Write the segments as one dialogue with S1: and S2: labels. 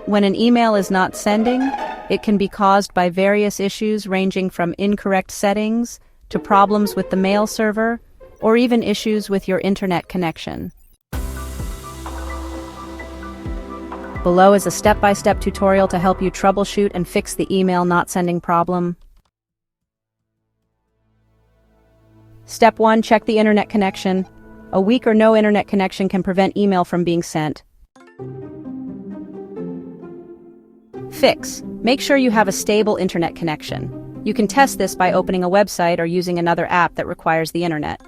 S1: When an email is not sending, it can be caused by various issues ranging from incorrect settings to problems with the mail server, or even issues with your internet connection. Below is a step-by-step tutorial to help you troubleshoot and fix the email not sending problem. Step 1. Check the internet connection. A weak or no internet connection can prevent email from being sent. Fix. Make sure you have a stable internet connection. You can test this by opening a website or using another app that requires the internet.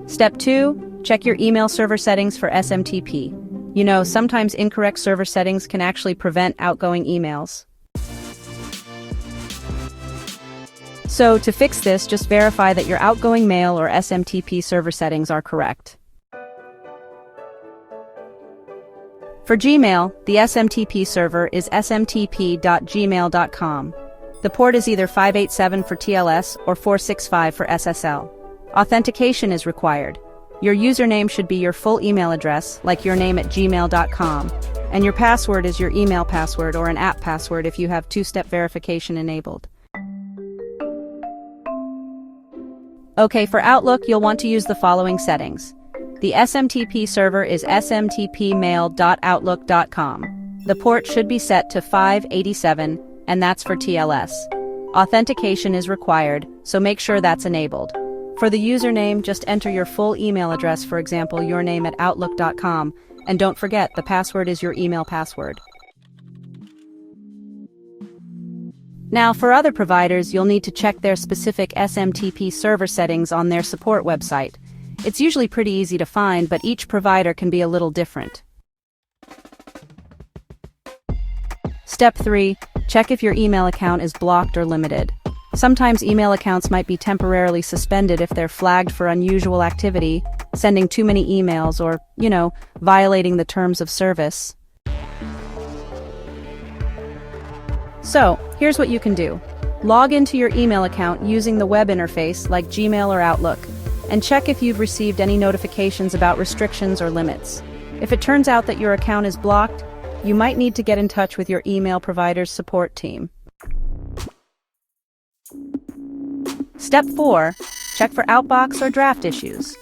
S1: Step 2. Check your email server settings for SMTP. You know, sometimes incorrect server settings can actually prevent outgoing emails. So, to fix this, just verify that your outgoing mail or SMTP server settings are correct. For Gmail, the SMTP server is smtp.gmail.com. The port is either 587 for TLS or 465 for SSL. Authentication is required. Your username should be your full email address, like your name at gmail.com, and your password is your email password or an app password if you have two-step verification enabled. Okay, for Outlook, you'll want to use the following settings. The SMTP server is smtpmail.outlook.com. The port should be set to 587, and that's for TLS. Authentication is required, so make sure that's enabled. For the username, just enter your full email address, for example, your name at outlook.com, and don't forget, the password is your email password. Now, for other providers, you'll need to check their specific SMTP server settings on their support website. It's usually pretty easy to find, but each provider can be a little different. Step 3. Check if your email account is blocked or limited. Sometimes email accounts might be temporarily suspended if they're flagged for unusual activity, sending too many emails, or, violating the terms of service. So, here's what you can do. Log into your email account using the web interface like Gmail or Outlook, and check if you've received any notifications about restrictions or limits. If it turns out that your account is blocked, you might need to get in touch with your email provider's support team. Step 4. Check for Outbox or draft issues.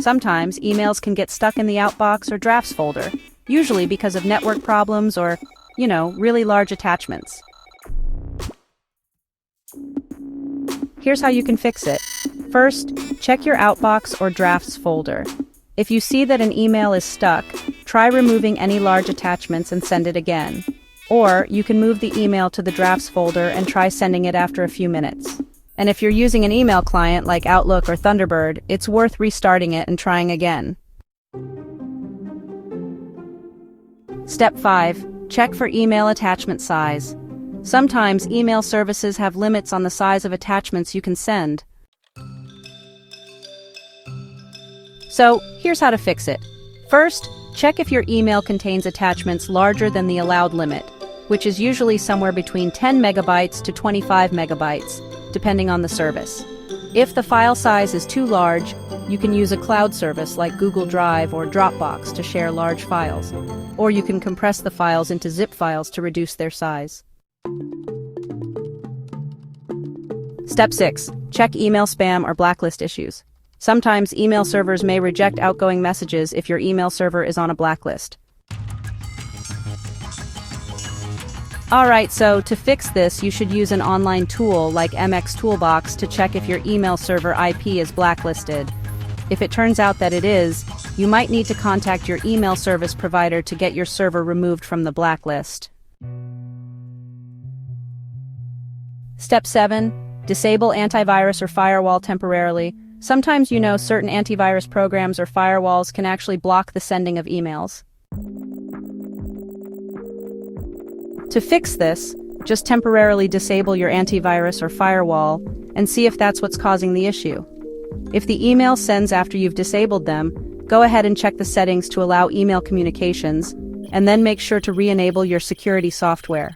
S1: Sometimes emails can get stuck in the Outbox or drafts folder, usually because of network problems or, really large attachments. Here's how you can fix it. First, check your Outbox or drafts folder. If you see that an email is stuck, try removing any large attachments and send it again. Or you can move the email to the drafts folder and try sending it after a few minutes. And if you're using an email client like Outlook or Thunderbird, it's worth restarting it and trying again. Step 5. Check for email attachment size. Sometimes email services have limits on the size of attachments you can send. So, here's how to fix it. First, check if your email contains attachments larger than the allowed limit, which is usually somewhere between 10 megabytes to 25 megabytes, depending on the service. If the file size is too large, you can use a cloud service like Google Drive or Dropbox to share large files, or you can compress the files into zip files to reduce their size. Step 6. Check email spam or blacklist issues. Sometimes email servers may reject outgoing messages if your email server is on a blacklist. Alright, so to fix this, you should use an online tool like MXToolbox to check if your email server IP is blacklisted. If it turns out that it is, you might need to contact your email service provider to get your server removed from the blacklist. Step 7. Disable antivirus or firewall temporarily. Sometimes certain antivirus programs or firewalls can actually block the sending of emails. To fix this, just temporarily disable your antivirus or firewall and see if that's what's causing the issue. If the email sends after you've disabled them, go ahead and check the settings to allow email communications, and then make sure to re-enable your security software.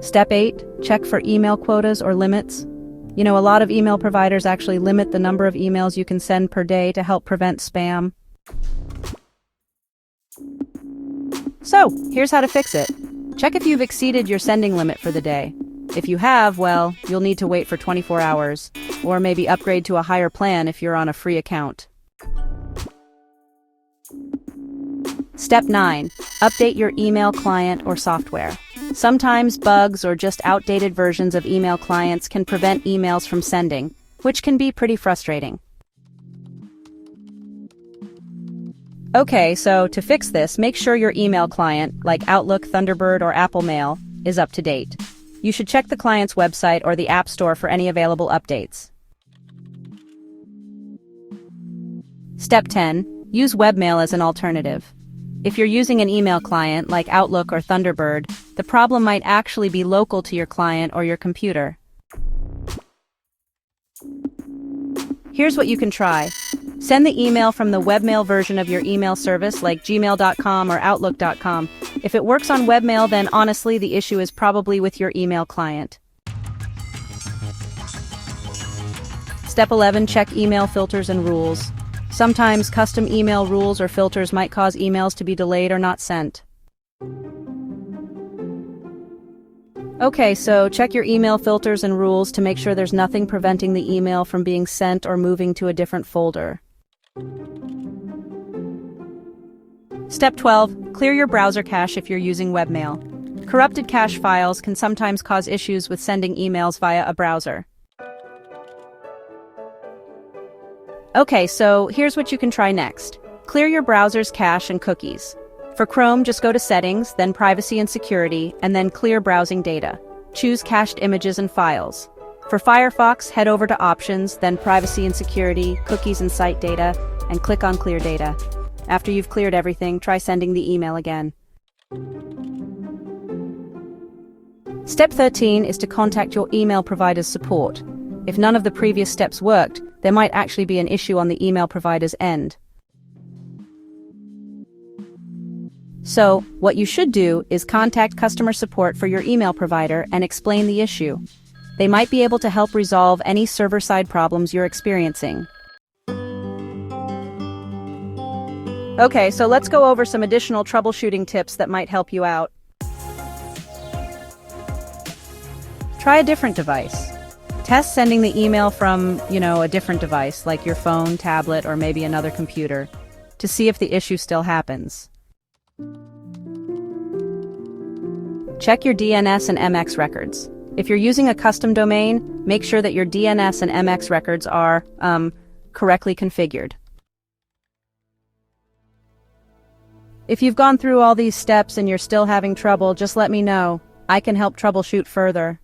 S1: Step 8. Check for email quotas or limits. You know, a lot of email providers actually limit the number of emails you can send per day to help prevent spam. So, here's how to fix it. Check if you've exceeded your sending limit for the day. If you have, well, you'll need to wait for 24 hours, or maybe upgrade to a higher plan if you're on a free account. Step 9. Update your email client or software. Sometimes bugs or just outdated versions of email clients can prevent emails from sending, which can be pretty frustrating. Okay, so to fix this, make sure your email client, like Outlook, Thunderbird, or Apple Mail, is up to date. You should check the client's website or the App Store for any available updates. Step 10. Use webmail as an alternative. If you're using an email client like Outlook or Thunderbird, the problem might actually be local to your client or your computer. Here's what you can try. Send the email from the webmail version of your email service like gmail.com or outlook.com. If it works on webmail, then honestly, the issue is probably with your email client. Step 11. Check email filters and rules. Sometimes custom email rules or filters might cause emails to be delayed or not sent. Okay, so check your email filters and rules to make sure there's nothing preventing the email from being sent or moving to a different folder. Step 12. Clear your browser cache if you're using webmail. Corrupted cache files can sometimes cause issues with sending emails via a browser. Okay, so here's what you can try next. Clear your browser's cache and cookies. For Chrome, just go to Settings, then Privacy and Security, and then Clear Browsing Data. Choose Cached Images and Files. For Firefox, head over to Options, then Privacy and Security, Cookies and Site Data, and click on Clear Data. After you've cleared everything, try sending the email again. Step 13 is to contact your email provider's support. If none of the previous steps worked, there might actually be an issue on the email provider's end. So, what you should do is contact customer support for your email provider and explain the issue. They might be able to help resolve any server-side problems you're experiencing. Okay, so let's go over some additional troubleshooting tips that might help you out. Try a different device. Test sending the email from, a different device, like your phone, tablet, or maybe another computer, to see if the issue still happens. Check your DNS and MX records. If you're using a custom domain, make sure that your DNS and MX records are, correctly configured. If you've gone through all these steps and you're still having trouble, just let me know. I can help troubleshoot further.